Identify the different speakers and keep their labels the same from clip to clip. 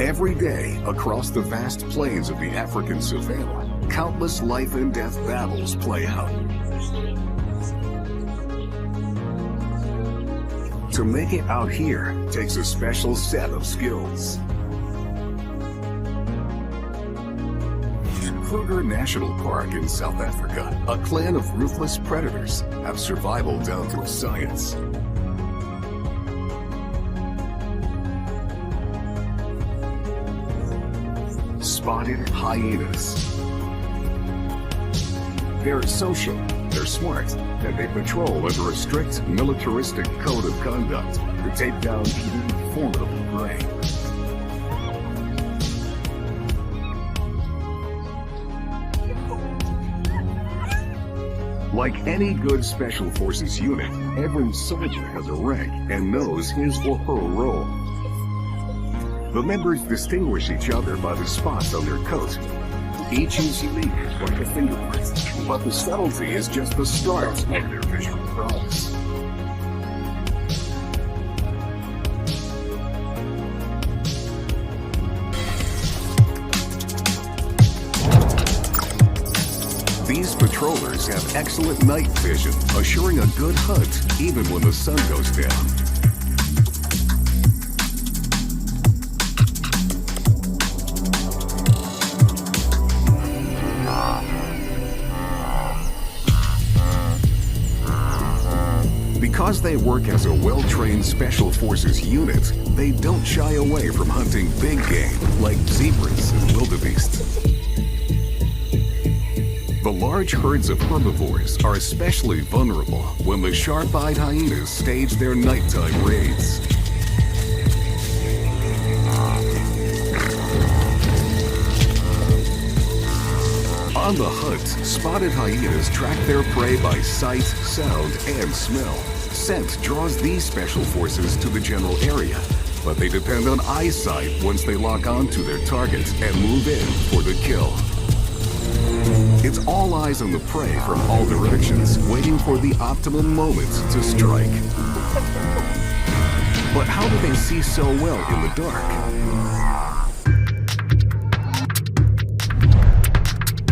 Speaker 1: Every day, across the vast plains of the African savanna, countless life and death battles play out. To make it out here takes a special set of skills. In Kruger National Park in South Africa, a clan of ruthless predators have survival down to a science. Spotted hyenas. They're social, they're smart, and they patrol under a strict militaristic code of conduct to take down even formidable prey. Like any good special forces unit, every soldier has a rank and knows his or her role. The members distinguish each other by the spots on their coat. Each is unique, like a fingerprint, but the subtlety is just the start of their visual prowess. These patrollers have excellent night vision, assuring a good hunt even when the sun goes down. Because they work as a well-trained special forces unit, they don't shy away from hunting big game like zebras and wildebeest. The large herds of herbivores are especially vulnerable when the sharp-eyed hyenas stage their nighttime raids. On the hunt, spotted hyenas track their prey by sight, sound, and smell. Scent draws these special forces to the general area, but they depend on eyesight once they lock onto their target and move in for the kill. It's all eyes on the prey from all directions, waiting for the optimum moment to strike. But how do they see so well in the dark?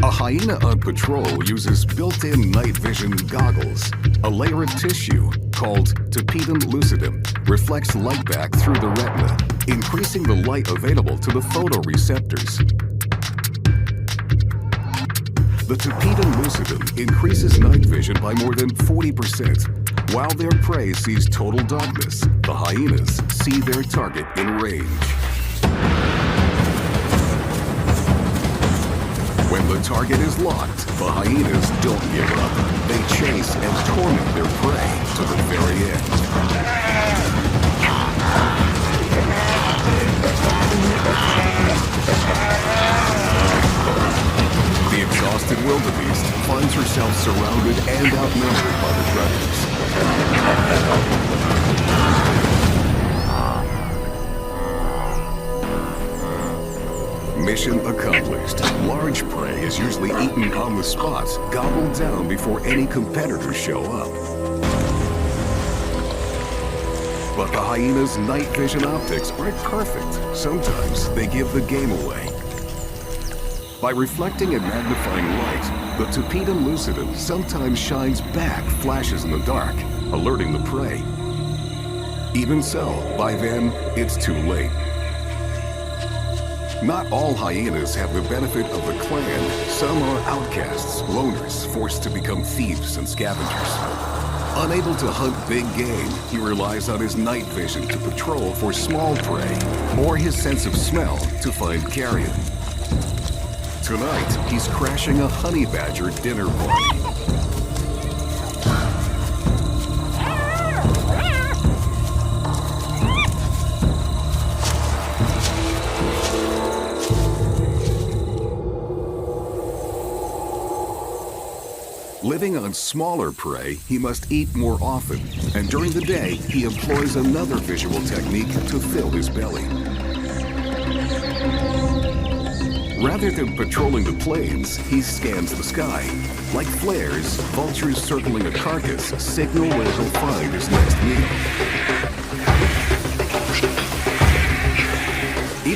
Speaker 1: A hyena on patrol uses built-in night vision goggles. A layer of tissue, called tapetum lucidum, reflects light back through the retina, increasing the light available to the photoreceptors. The tapetum lucidum increases night vision by more than 40%. While their prey sees total darkness, the hyenas see their target in range. When the target is locked, the hyenas don't give up. They chase and torment their prey to the very end. The exhausted wildebeest finds herself surrounded and outnumbered by the predators. Mission accomplished. Large prey is usually eaten on the spot, gobbled down before any competitors show up. But the hyena's night vision optics aren't perfect. Sometimes they give the game away. By reflecting and magnifying light, the tapetum lucidum sometimes shines back flashes in the dark, alerting the prey. Even so, by then, it's too late. Not all hyenas have the benefit of the clan. Some are outcasts, loners, forced to become thieves and scavengers. Unable to hunt big game, he relies on his night vision to patrol for small prey, or his sense of smell to find carrion. Tonight, he's crashing a honey badger dinner party. Living on smaller prey, he must eat more often, and during the day, he employs another visual technique to fill his belly. Rather than patrolling the plains, he scans the sky. Like flares, vultures circling a carcass signal where he'll find his next meal.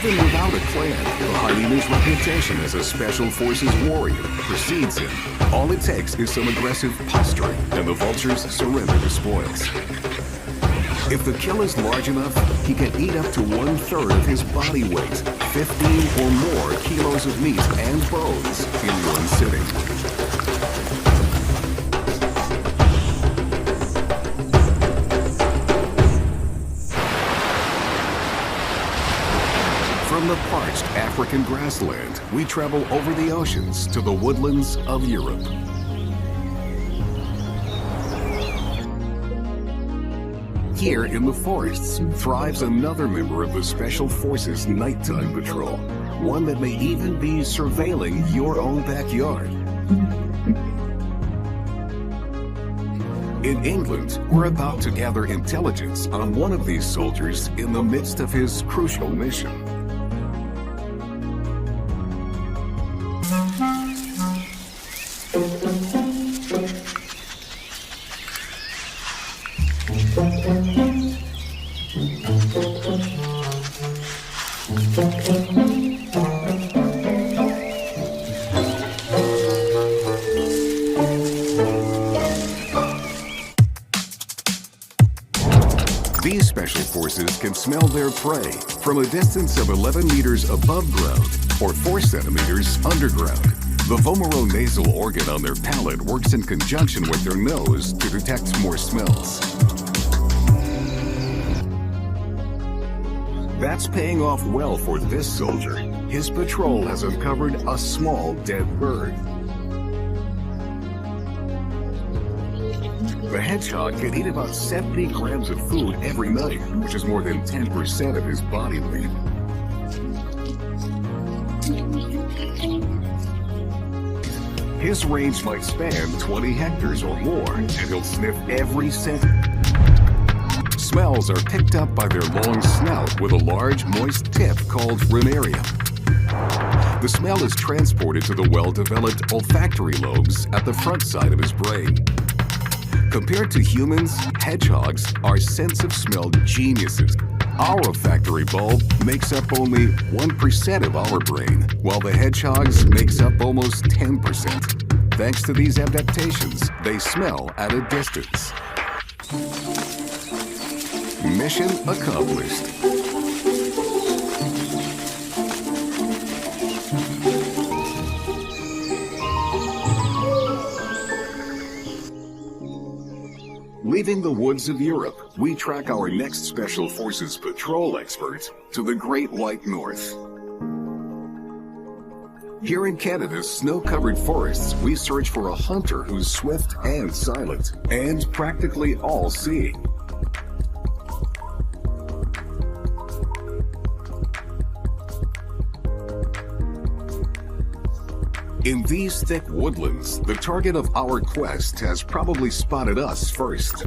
Speaker 1: Even without a clan, the hyena's reputation as a special forces warrior precedes him. All it takes is some aggressive posturing, and the vultures surrender the spoils. If the kill is large enough, he can eat up to 1/3 of his body weight, 15 or more kilos of meat and bones in one sitting. From the parched African grassland, we travel over the oceans to the woodlands of Europe. Here in the forests thrives another member of the Special Forces Nighttime Patrol, one that may even be surveilling your own backyard. In England, we're about to gather intelligence on one of these soldiers in the midst of his crucial mission. These special forces can smell their prey from a distance of 11 meters above ground or 4 centimeters underground. The vomeronasal organ on their palate works in conjunction with their nose to detect more smells. That's paying off well for this soldier. His patrol has uncovered a small dead bird. The hedgehog can eat about 70 grams of food every night, which is more than 10% of his body weight. His range might span 20 hectares or more, and he'll sniff every scent. Smells are picked up by their long snout with a large, moist tip called rhinarium. The smell is transported to the well-developed olfactory lobes at the front side of his brain. Compared to humans, hedgehogs are sense of smell geniuses. Our olfactory bulb makes up only 1% of our brain, while the hedgehog's makes up almost 10%. Thanks to these adaptations, they smell at a distance. Mission accomplished. Leaving the woods of Europe, we track our next Special Forces patrol expert to the Great White North. Here in Canada's snow-covered forests, we search for a hunter who's swift and silent, and practically all-seeing. In these thick woodlands, the target of our quest has probably spotted us first.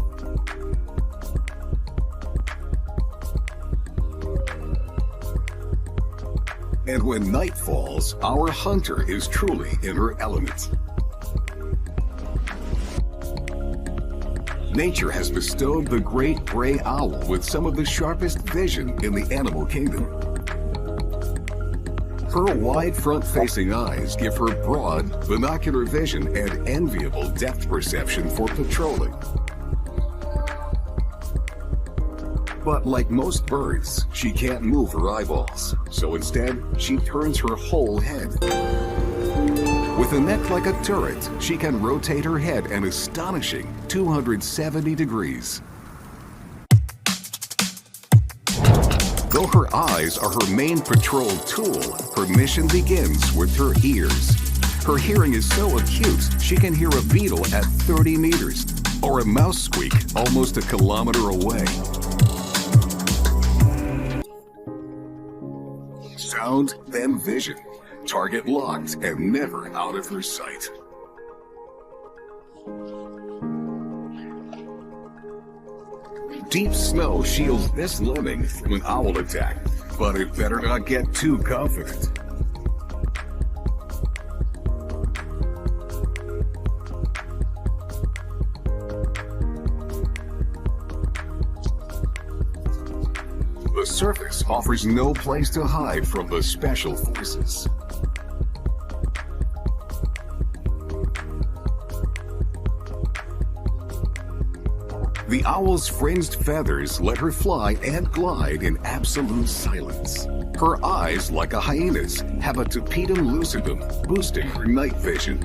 Speaker 1: And when night falls, our hunter is truly in her element. Nature has bestowed the great gray owl with some of the sharpest vision in the animal kingdom. Her wide front-facing eyes give her broad, binocular vision and enviable depth perception for patrolling. But like most birds, she can't move her eyeballs, so instead, she turns her whole head. With a neck like a turret, she can rotate her head an astonishing 270 degrees. Though her eyes are her main patrol tool, her mission begins with her ears. Her hearing is so acute, she can hear a beetle at 30 meters, or a mouse squeak almost a kilometer away. Sound, then vision. Target locked and never out of her sight. Deep snow shields this lemming from an owl attack, but it better not get too confident. The surface offers no place to hide from the special forces. The owl's fringed feathers let her fly and glide in absolute silence. Her eyes, like a hyena's, have a tapetum lucidum, boosting her night vision.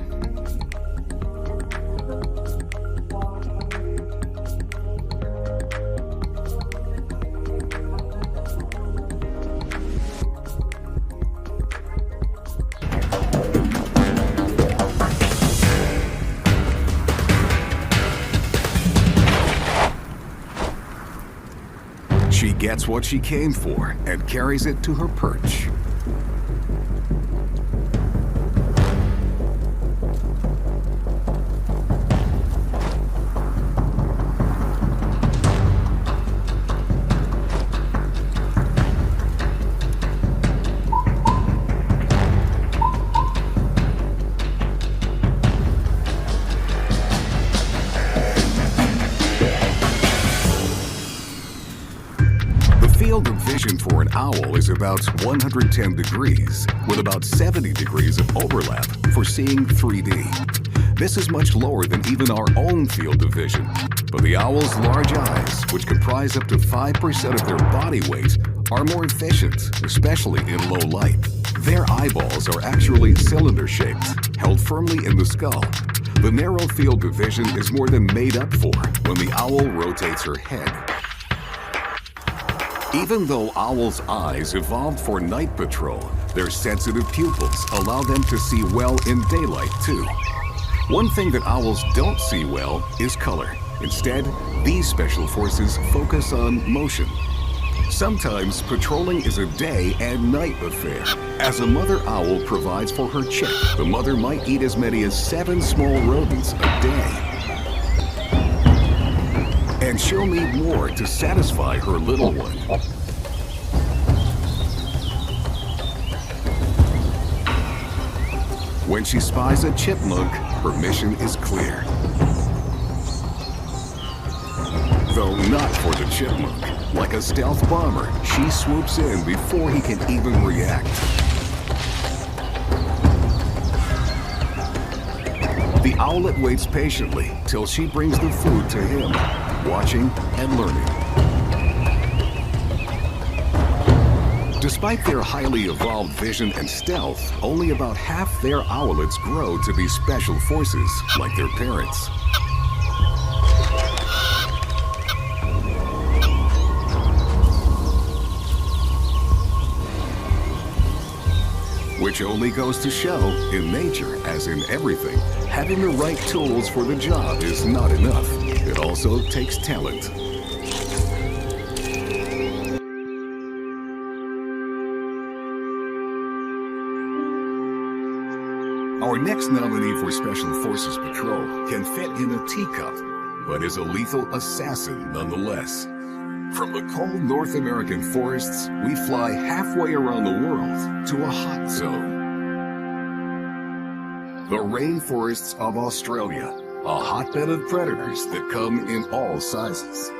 Speaker 1: She gets what she came for and carries it to her perch. Field of vision for an owl is about 110 degrees, with about 70 degrees of overlap for seeing 3D. This is much lower than even our own field of vision, but the owl's large eyes, which comprise up to 5% of their body weight, are more efficient, especially in low light. Their eyeballs are actually cylinder-shaped, held firmly in the skull. The narrow field of vision is more than made up for when the owl rotates her head. Even though owls' eyes evolved for night patrol, their sensitive pupils allow them to see well in daylight too. One thing that owls don't see well is color. Instead, these special forces focus on motion. Sometimes patrolling is a day and night affair. As a mother owl provides for her chick, the mother might eat as many as 7 small rodents a day. And she'll need more to satisfy her little one. When she spies a chipmunk, her mission is clear. Though not for the chipmunk. Like a stealth bomber, she swoops in before he can even react. The owlet waits patiently till she brings the food to him, watching and learning. Despite their highly evolved vision and stealth, only about half their owlets grow to be special forces like their parents. Which only goes to show, in nature, as in everything, having the right tools for the job is not enough. It also takes talent. Our next nominee for Special Forces Patrol can fit in a teacup, but is a lethal assassin nonetheless. From the cold North American forests, we fly halfway around the world to a hot zone. The rainforests of Australia, a hotbed of predators that come in all sizes.